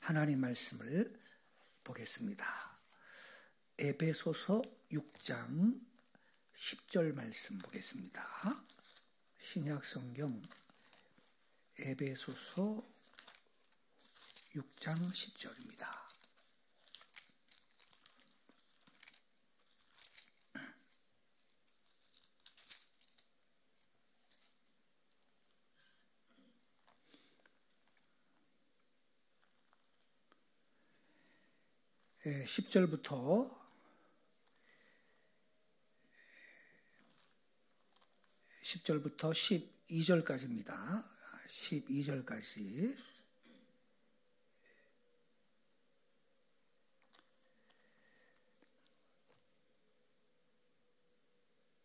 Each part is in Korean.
하나님 말씀을 보겠습니다. 에베소서 6장 10절 말씀 보겠습니다. 신약성경 에베소서 6장 10절입니다. 예, 10절부터 12절까지입니다. 12절까지.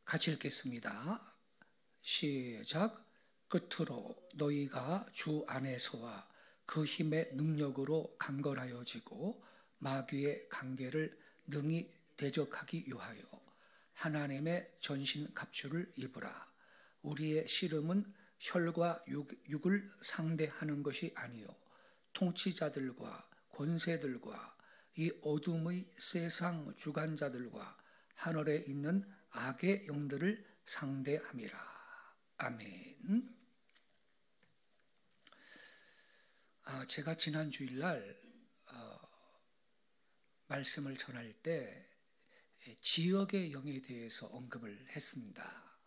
같이 읽겠습니다. 시작. 끝으로 너희가 주 안에서와 그 힘의 능력으로 강건하여지고 마귀의 관계를 능히 대적하기 위하여 하나님의 전신 갑주를 입으라. 우리의 씨름은 혈과 육을 상대하는 것이 아니요 통치자들과 권세들과 이 어둠의 세상 주관자들과 하늘에 있는 악의 영들을 상대함이라. 아멘. 제가 지난 주일날 말씀을 전할 때 지역의 영에 대해서 언급을 했습니다.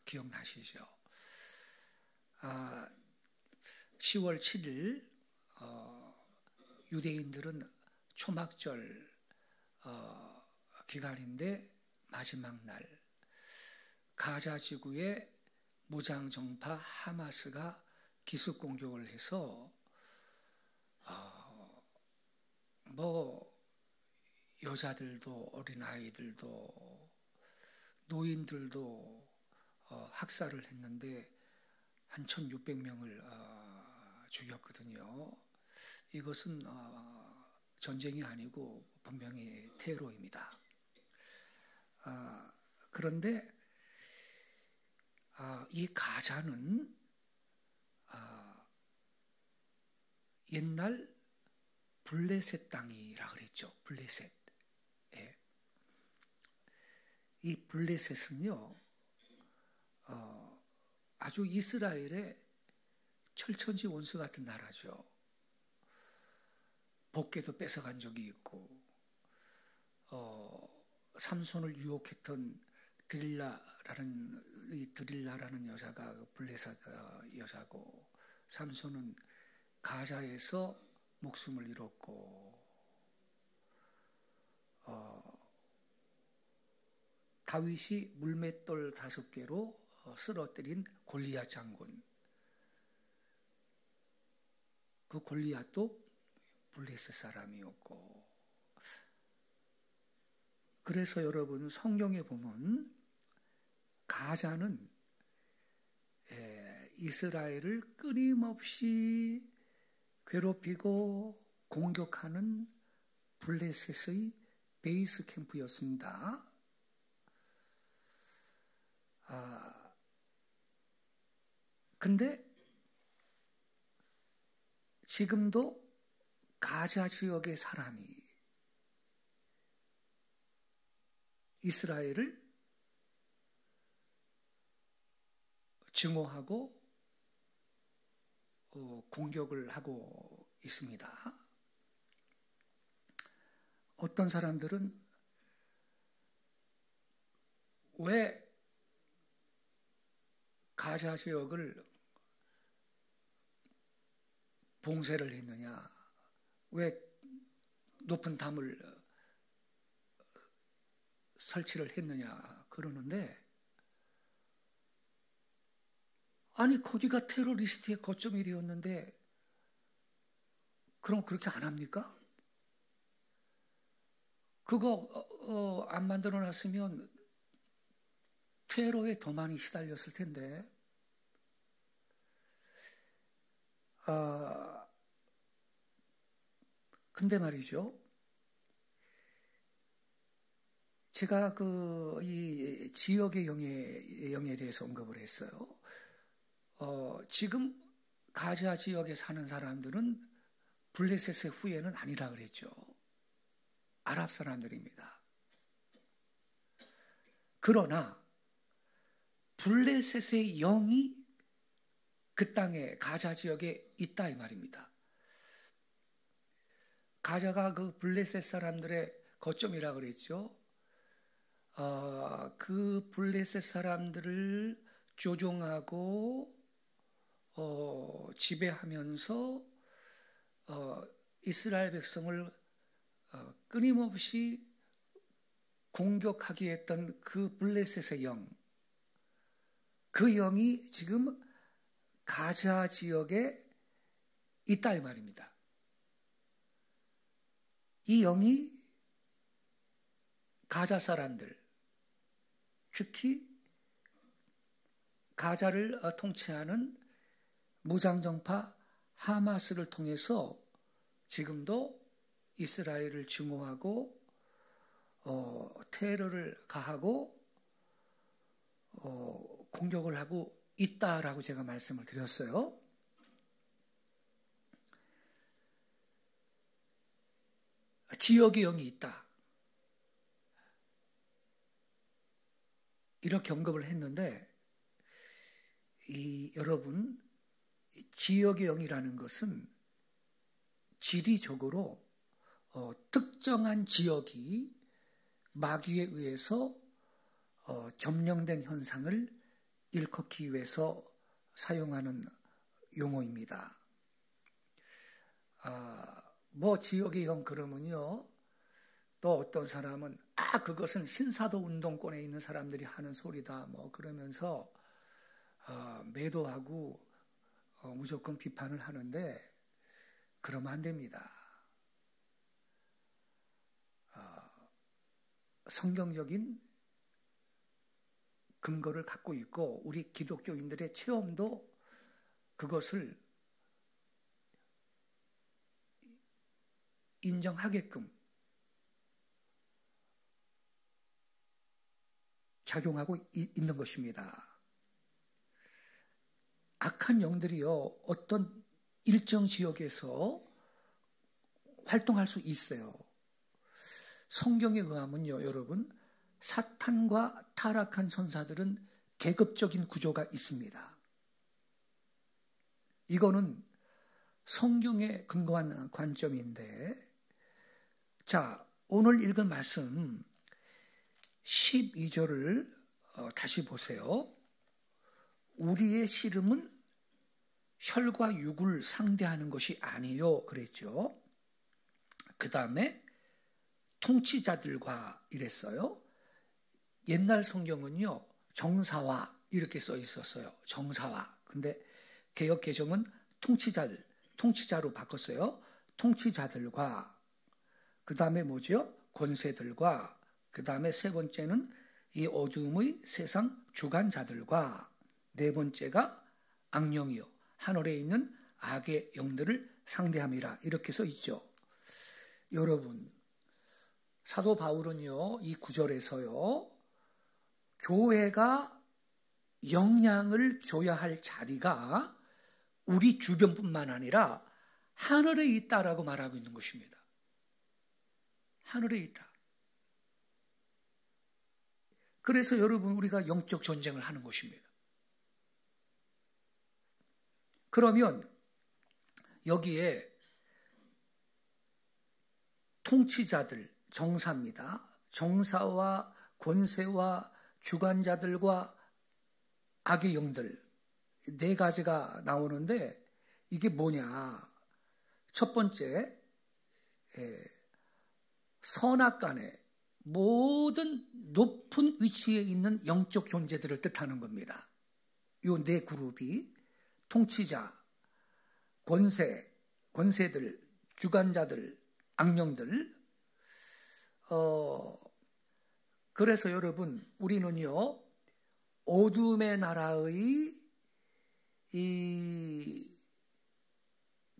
기억나시죠? 10월 7일 유대인들은 초막절 기간인데 마지막 날 가자 지구의 무장정파 하마스가 기습 공격을 해서 여자들도 어린아이들도 노인들도 학살을 했는데 한 1600명을 죽였거든요. 이것은 전쟁이 아니고 분명히 테러입니다. 그런데 이 가자는 옛날 블레셋 땅이라 그랬죠. 블레셋. 예. 이 블레셋은요, 아주 이스라엘의 철천지 원수 같은 나라죠. 복궤도 뺏어간 적이 있고, 삼손을 유혹했던 드릴라라는 여자가 블레셋 여자고, 삼손은 가자에서 목숨을 잃었고, 다윗이 물맷돌 5개로 쓰러뜨린 골리앗 장군, 그 골리앗도 블레셋 사람이었고, 그래서 여러분 성경에 보면 가자는 이스라엘을 끊임없이 괴롭히고 공격하는 블레셋의 베이스 캠프였습니다. 근데 지금도 가자 지역의 사람이 이스라엘을 증오하고 공격을 하고 있습니다. 어떤 사람들은 왜 가자 지역을 봉쇄를 했느냐, 왜 높은 담을 설치를 했느냐 그러는데, 아니 거기가 테러리스트의 거점이 되었는데 그럼 그렇게 안 합니까? 그거 안 만들어 놨으면 테러에 더 많이 시달렸을 텐데. 근데 말이죠, 제가 이 지역의 영에 대해서 언급을 했어요. 지금 가자 지역에 사는 사람들은 블레셋의 후예는 아니라 그랬죠. 아랍 사람들입니다. 그러나 블레셋의 영이 그 땅에 가자 지역에 있다 이 말입니다. 가자가 그 블레셋 사람들의 거점이라 그랬죠. 그 블레셋 사람들을 조종하고 지배하면서 이스라엘 백성을 끊임없이 공격하게 했던 그 블레셋의 영, 그 영이 지금 가자 지역에 있다 이 말입니다. 이 영이 가자 사람들, 특히 가자를 통치하는 무장정파 하마스를 통해서 지금도 이스라엘을 증오하고 테러를 가하고 공격을 하고 있다라고 제가 말씀을 드렸어요. 지역의 영이 있다. 이렇게 언급을 했는데 여러분, 지역의 영이라는 것은 지리적으로 특정한 지역이 마귀에 의해서 점령된 현상을 일컫기 위해서 사용하는 용어입니다. 지역의 영 그러면요, 또 어떤 사람은 그것은 신사도 운동권에 있는 사람들이 하는 소리다 그러면서 매도하고 무조건 비판을 하는데 그러면 안 됩니다. 성경적인 근거를 갖고 있고 우리 기독교인들의 체험도 그것을 인정하게끔 작용하고 있는 것입니다. 악한 영들이요, 어떤 일정 지역에서 활동할 수 있어요. 성경에 의하면요, 여러분, 사탄과 타락한 선사들은 계급적인 구조가 있습니다. 이거는 성경에 근거한 관점인데, 자, 오늘 읽은 말씀 12절을 다시 보세요. 우리의 씨름은 혈과 육을 상대하는 것이 아니요 그랬죠. 그 다음에 통치자들과 이랬어요. 옛날 성경은요, 정사와 이렇게 써 있었어요. 정사와. 근데 개역 개정은 통치자로 바꿨어요. 통치자들과, 그 다음에 뭐죠? 권세들과, 그 다음에 세 번째는 이 어둠의 세상 주관자들과, 네 번째가 악령이요, 하늘에 있는 악의 영들을 상대함이라 이렇게 써 있죠. 여러분, 사도 바울은요, 이 구절에서요, 교회가 영향을 줘야 할 자리가 우리 주변뿐만 아니라 하늘에 있다라고 말하고 있는 것입니다. 하늘에 있다. 그래서 여러분, 우리가 영적 전쟁을 하는 것입니다. 그러면 여기에 통치자들, 정사입니다. 정사와 권세와 주관자들과 악의 영들, 네 가지가 나오는데 이게 뭐냐? 첫 번째, 선악간에 모든 높은 위치에 있는 영적 존재들을 뜻하는 겁니다. 이 네 그룹이 통치자, 권세들, 주관자들, 악령들. 그래서 여러분, 우리는요, 어둠의 나라의 이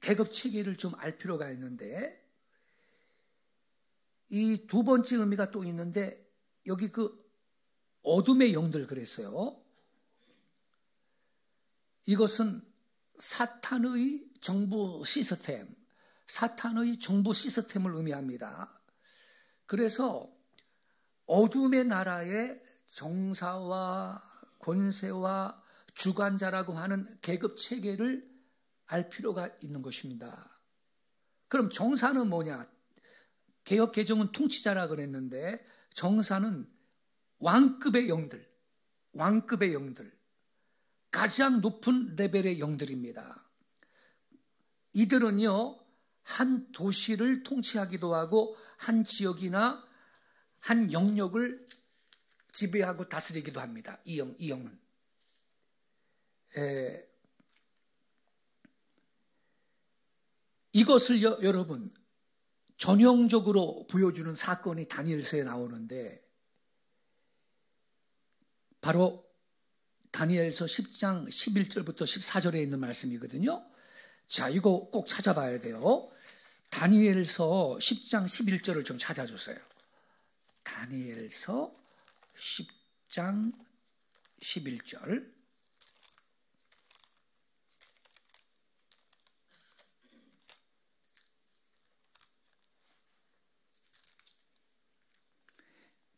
계급 체계를 좀 알 필요가 있는데, 이 두 번째 의미가 또 있는데, 여기 그 어둠의 영들 그랬어요. 이것은 사탄의 정부 시스템, 사탄의 정보 시스템을 의미합니다. 그래서 어둠의 나라에 정사와 권세와 주관자라고 하는 계급 체계를 알 필요가 있는 것입니다. 그럼 정사는 뭐냐? 개혁 개정은 통치자라 그랬는데 정사는 왕급의 영들, 가장 높은 레벨의 영들입니다. 이들은요, 한 도시를 통치하기도 하고 한 지역이나 한 영역을 지배하고 다스리기도 합니다. 이 영은. 이것을 여러분 전형적으로 보여주는 사건이 다니엘서에 나오는데 바로 다니엘서 10장 11절부터 14절에 있는 말씀이거든요. 자, 이거 꼭 찾아봐야 돼요. 다니엘서 10장 11절을 좀 찾아주세요. 다니엘서 10장 11절.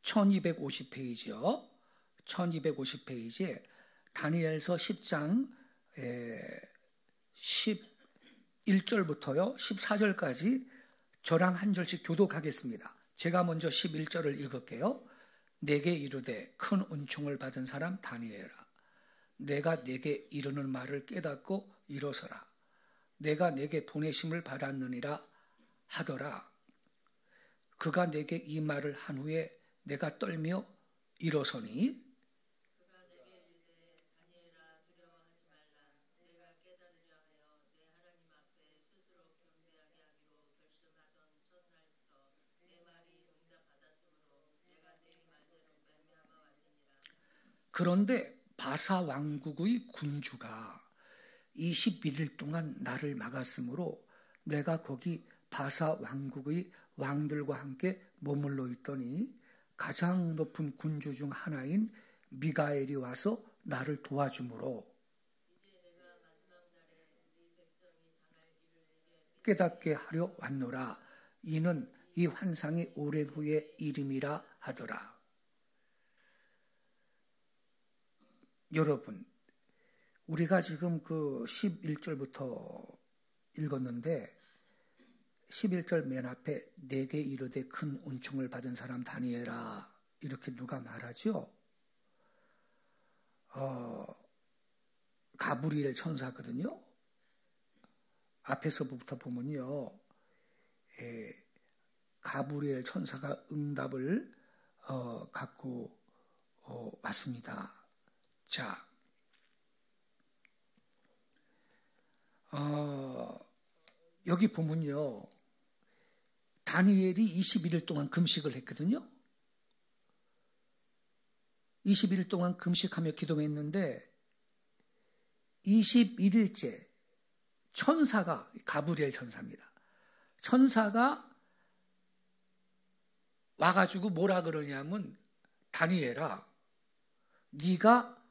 (1250페이지요) 1250페이지에 다니엘서 10장 11절부터요 14절까지 저랑 한 절씩 교독하겠습니다. 제가 먼저 11절을 읽을게요. 내게 이르되 큰 은총을 받은 사람 다니엘아, 내가 내게 이르는 말을 깨닫고 일어서라. 내가 내게 보내심을 받았느니라 하더라. 그가 내게 이 말을 한 후에 내가 떨며 일어서니 그가 내게 이르되 다니엘아 두려워하지 말라. 내가 깨달으려 하여 내 하나님 앞에 스스로 경배하게 하기로 결심하던 첫날부터 내 말이 응답받았으므로 내가 네 말대로 말미암아 왔느니라. 그런데 바사 왕국의 군주가 21일 동안 나를 막았으므로 내가 거기 바사 왕국의 왕들과 함께 머물러 있더니 가장 높은 군주 중 하나인 미가엘이 와서 나를 도와주므로 이제 내가 마지막 날에 네 백성이 당할 일을 내게 깨닫게 하려 왔노라. 이는 이 환상이 오랜 후의 일임이라 하더라. 여러분, 우리가 지금 그 11절부터 읽었는데 11절 맨 앞에 내게 이르되 큰 은총을 받은 사람 다니엘아, 이렇게 누가 말하죠? 가브리엘 천사거든요. 앞에서부터 보면요, 가브리엘 천사가 응답을 갖고 왔습니다. 자, 여기 보면요, 다니엘이 21일 동안 금식을 했거든요. 21일 동안 금식하며 기도했는데 21일째 천사가, 가브리엘 천사입니다. 천사가 와가지고 뭐라 그러냐면, 다니엘아, 네가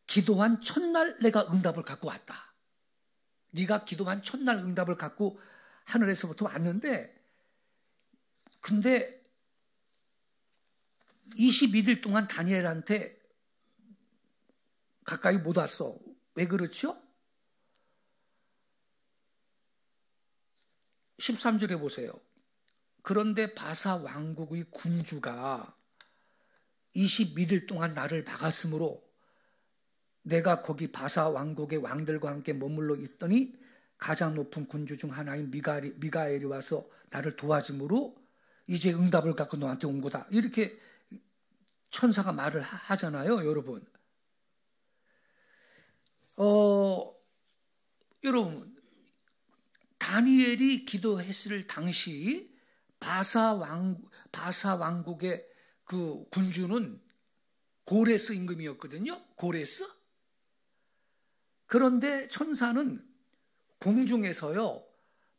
기도한 첫날 내가 응답을 갖고 왔다. 네가 기도한 첫날 응답을 갖고 하늘에서부터 왔는데, 근데 21일 동안 다니엘한테 가까이 못 왔어. 왜 그렇죠? 13절에 보세요. 그런데 바사 왕국의 군주가 21일 동안 나를 막았으므로 내가 거기 바사 왕국의 왕들과 함께 머물러 있더니 가장 높은 군주 중 하나인 미가엘이 와서 나를 도와줌으로 이제 응답을 갖고 너한테 온 거다. 이렇게 천사가 말을 하잖아요, 여러분. 여러분, 다니엘이 기도했을 당시 바사 왕국의 그 군주는 고레스 임금이었거든요. 고레스. 그런데 천사는 공중에서요,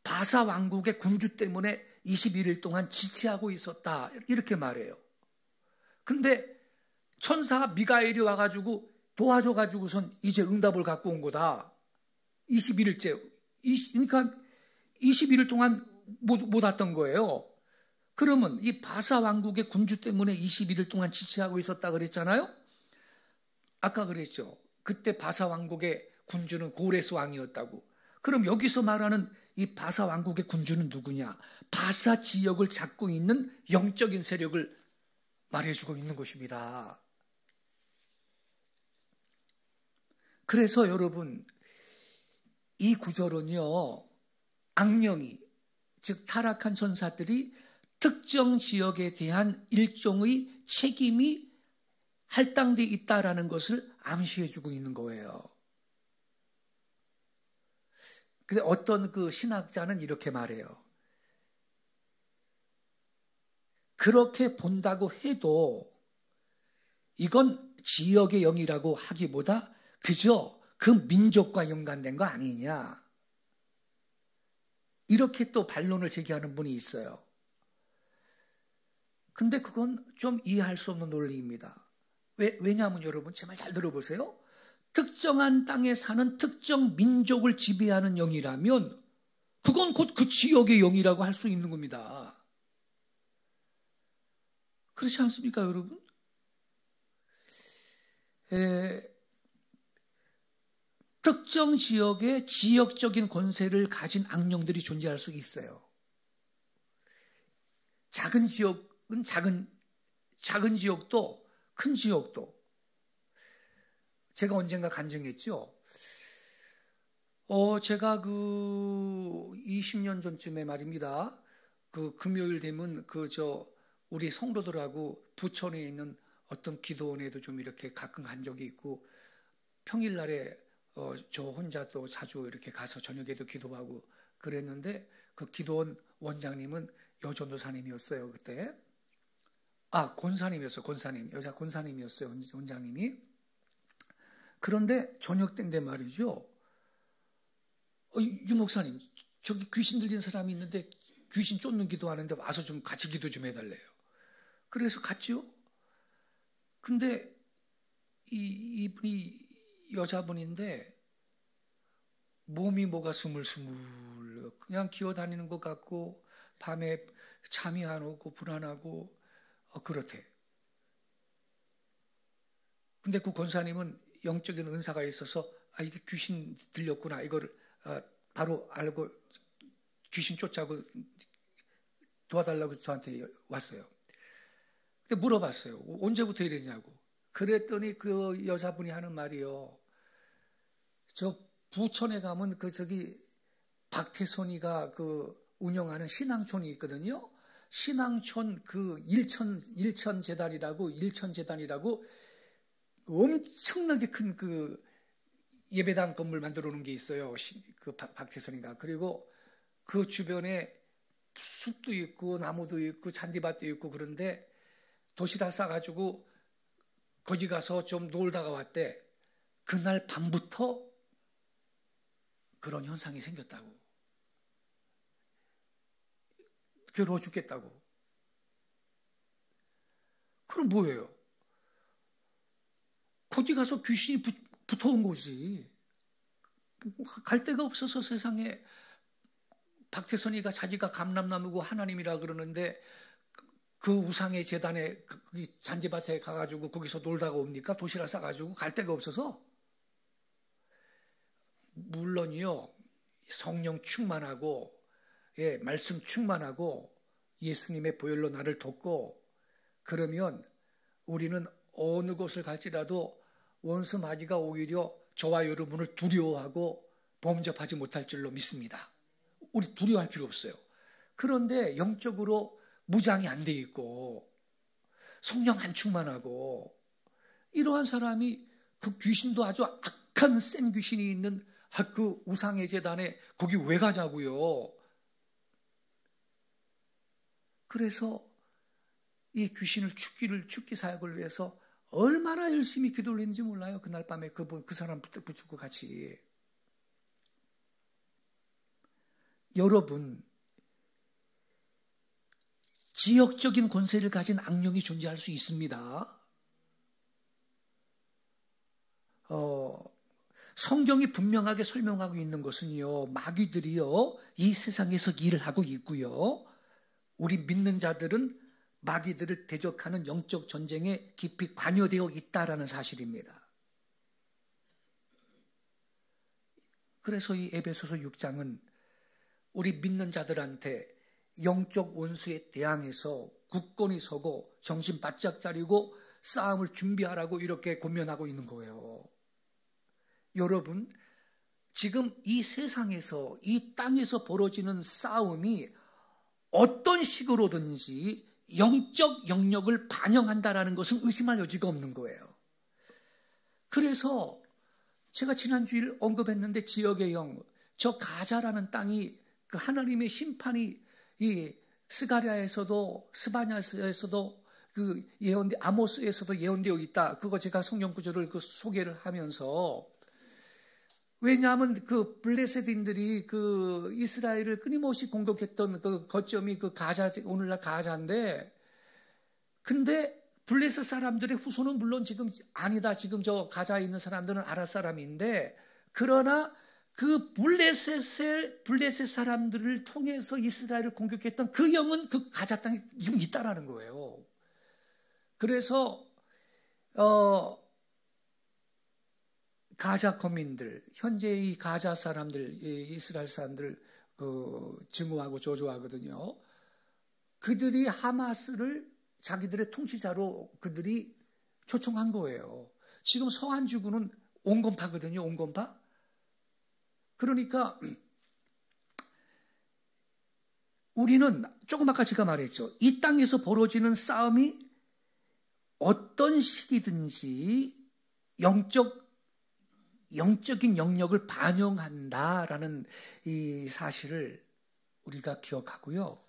바사 왕국의 군주 때문에 21일 동안 지체하고 있었다, 이렇게 말해요. 근데 천사가 미가엘이 와가지고 도와줘가지고선 이제 응답을 갖고 온 거다. 21일째. 그러니까 21일 동안 못 왔던 거예요. 그러면 이 바사 왕국의 군주 때문에 21일 동안 지체하고 있었다 그랬잖아요. 아까 그랬죠. 그때 바사 왕국의 군주는 고레스 왕이었다고. 그럼 여기서 말하는 이 바사 왕국의 군주는 누구냐? 바사 지역을 잡고 있는 영적인 세력을 말해주고 있는 것입니다. 그래서 여러분, 이 구절은요, 악령이, 즉 타락한 천사들이 특정 지역에 대한 일종의 책임이 할당돼 있다라는 것을 암시해주고 있는 거예요. 근데 어떤 그 신학자는 이렇게 말해요. 그렇게 본다고 해도 이건 지역의 영이라고 하기보다 그저 그 민족과 연관된 거 아니냐. 이렇게 또 반론을 제기하는 분이 있어요. 근데 그건 좀 이해할 수 없는 논리입니다. 왜냐하면 여러분 제 말 잘 들어보세요. 특정한 땅에 사는 특정 민족을 지배하는 영이라면 그건 곧 그 지역의 영이라고 할 수 있는 겁니다. 그렇지 않습니까, 여러분? 특정 지역에 지역적인 권세를 가진 악령들이 존재할 수 있어요. 작은 지역은 작은 지역도 큰 지역도. 제가 언젠가 간증했죠. 제가 그 20년 전쯤에 말입니다. 그 금요일 되면 우리 성도들하고 부천에 있는 어떤 기도원에도 좀 이렇게 가끔 간 적이 있고, 평일날에 저 혼자 또 자주 이렇게 가서 저녁에도 기도하고 그랬는데, 그 기도원 원장님은 여전도사님이었어요, 그때. 권사님이었어요, 권사님. 여자 권사님이었어요, 원장님이. 그런데 저녁 때인데 말이죠. 유 목사님, 저기 귀신 들린 사람이 있는데 귀신 쫓는 기도하는데 와서 좀 같이 기도 좀 해달래요. 그래서 갔죠. 근데 이분이 여자분인데 몸이 뭐가 스물스물 그냥 기어다니는 것 같고 밤에 잠이 안 오고 불안하고 그렇대. 근데 그 권사님은 영적인 은사가 있어서 이게 귀신 들렸구나 이거를 바로 알고 귀신 쫓아고 도와달라고 저한테 왔어요. 근데 물어봤어요. 언제부터 이랬냐고. 그랬더니 그 여자분이 하는 말이요. 저 부천에 가면 박태선이가 운영하는 신앙촌이 있거든요. 신앙촌 일천재단이라고 엄청나게 큰 예배당 건물 만들어 놓은 게 있어요. 박태선이가. 그리고 그 주변에 숲도 있고 나무도 있고 잔디밭도 있고 그런데 도시락 싸가지고 거기 가서 좀 놀다가 왔대. 그날 밤부터 그런 현상이 생겼다고. 괴로워 죽겠다고. 그럼 뭐예요? 거기 가서 귀신이 붙어온 거지. 갈 데가 없어서 세상에 박태선이가 자기가 감람나무고 하나님이라 그러는데 그 우상의 재단에 잔디밭에 가가지고 거기서 놀다가 옵니까? 도시락 싸가지고 갈 데가 없어서. 물론이요, 성령 충만하고 말씀 충만하고 예수님의 보혈로 나를 돕고 그러면 우리는 어느 곳을 갈지라도 원수 마귀가 오히려 저와 여러분을 두려워하고 범접하지 못할 줄로 믿습니다. 우리 두려워할 필요 없어요. 그런데 영적으로 무장이 안 돼 있고 성령 안 충만하고 이러한 사람이 그 귀신도 아주 악한 센 귀신이 있는 그 우상의 재단에 거기 왜 가자고요. 그래서 이 귀신을 죽기 사역을 위해서 얼마나 열심히 기도를 했는지 몰라요. 그날 밤에 그 사람 붙잡고 같이. 여러분, 지역적인 권세를 가진 악령이 존재할 수 있습니다. 성경이 분명하게 설명하고 있는 것은요, 마귀들이요, 이 세상에서 일을 하고 있고요, 우리 믿는 자들은 마귀들을 대적하는 영적 전쟁에 깊이 관여되어 있다라는 사실입니다. 그래서 이 에베소서 6장은 우리 믿는 자들한테 영적 원수에 대항해서 굳건히 서고 정신 바짝 차리고 싸움을 준비하라고 이렇게 권면하고 있는 거예요. 여러분, 지금 이 세상에서, 이 땅에서 벌어지는 싸움이 어떤 식으로든지 영적 영역을 반영한다라는 것은 의심할 여지가 없는 거예요. 그래서 제가 지난주일 언급했는데 지역의 영, 저 가자라는 땅이 그 하나님의 심판이 이 스가랴에서도 스바냐에서도 그 예언, 아모스에서도 예언되어 있다. 그거 제가 성경 구절을 그 소개를 하면서, 왜냐하면 그 블레셋인들이 그 이스라엘을 끊임없이 공격했던 그 거점이 그 가자, 오늘날 가자인데, 근데 블레셋 사람들의 후손은 물론 지금 아니다. 지금 저 가자에 있는 사람들은 아랍 사람인데, 그러나 그 블레셋 사람들을 통해서 이스라엘을 공격했던 그 영은 그 가자 땅에 지금 있다라는 거예요. 그래서 가자 거민들, 현재 이 가자 사람들, 이스라엘 사람들 증오하고 저주하거든요. 그들이 하마스를 자기들의 통치자로 그들이 초청한 거예요. 지금 서한지구는 온건파거든요. 온건파. 그러니까 우리는 조금 아까 제가 말했죠. 이 땅에서 벌어지는 싸움이 어떤 시기든지 영적인 영역을 반영한다라는 이 사실을 우리가 기억하고요.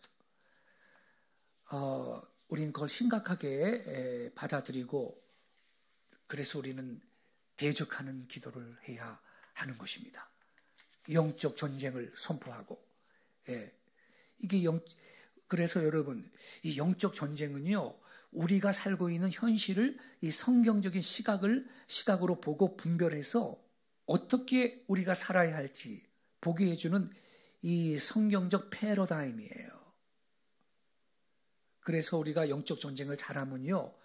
우리는 그걸 심각하게 받아들이고, 그래서 우리는 대적하는 기도를 해야 하는 것입니다. 영적 전쟁을 선포하고, 그래서 여러분, 이 영적 전쟁은요, 우리가 살고 있는 현실을 이 성경적인 시각으로 보고 분별해서 어떻게 우리가 살아야 할지 보게 해주는 이 성경적 패러다임이에요. 그래서 우리가 영적 전쟁을 잘하면요,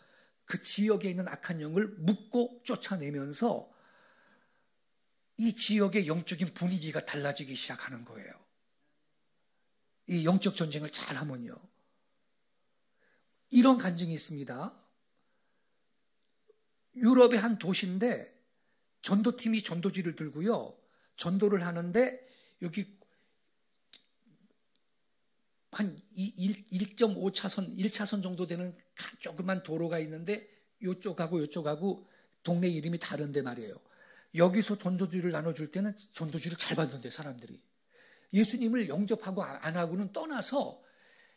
그 지역에 있는 악한 영을 묶고 쫓아내면서 이 지역의 영적인 분위기가 달라지기 시작하는 거예요. 이 영적 전쟁을 잘하면요. 이런 간증이 있습니다. 유럽의 한 도시인데 전도팀이 전도지를 들고요, 전도를 하는데 여기 한 1.5차선, 1차선 정도 되는 조그만 도로가 있는데 이쪽하고 동네 이름이 다른데 말이에요. 여기서 전도지를 나눠줄 때는 전도지를 잘 받는데 사람들이. 예수님을 영접하고 안 하고는 떠나서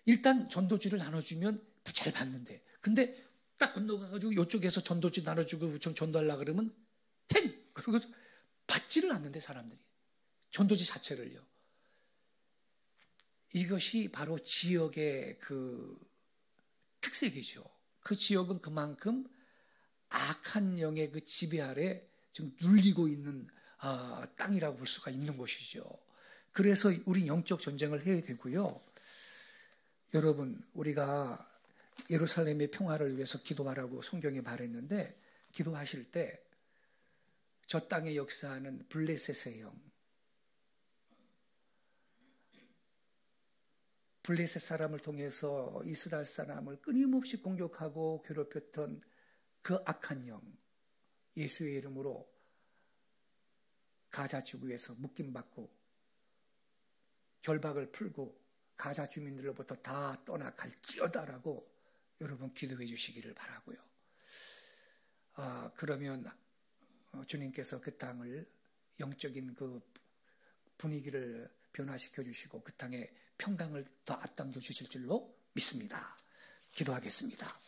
일단 전도지를 나눠주면 잘 받는데, 근데 딱 건너가가지고 이쪽에서 전도지 나눠주고 전도하려고 그러면 그리고 받지를 않는데 사람들이. 전도지 자체를요. 이것이 바로 지역의 그 특색이죠. 그 지역은 그만큼 악한 영의 그 지배 아래 지금 눌리고 있는 땅이라고 볼 수가 있는 것이죠. 그래서 우리 영적 전쟁을 해야 되고요. 여러분, 우리가 예루살렘의 평화를 위해서 기도하라고 성경에 말했는데, 기도하실 때 저 땅에 역사하는 블레셋의 영, 블레셋 사람을 통해서 이스라엘 사람을 끊임없이 공격하고 괴롭혔던 그 악한 영, 예수의 이름으로 가자 지구에서 묶임받고 결박을 풀고 가자 주민들로부터 다 떠나갈지어다라고 여러분 기도해 주시기를 바라고요. 그러면 주님께서 그 땅을 영적인 그 분위기를 변화시켜 주시고 그 땅에 평강을 더 앞당겨 주실 줄로 믿습니다. 기도하겠습니다.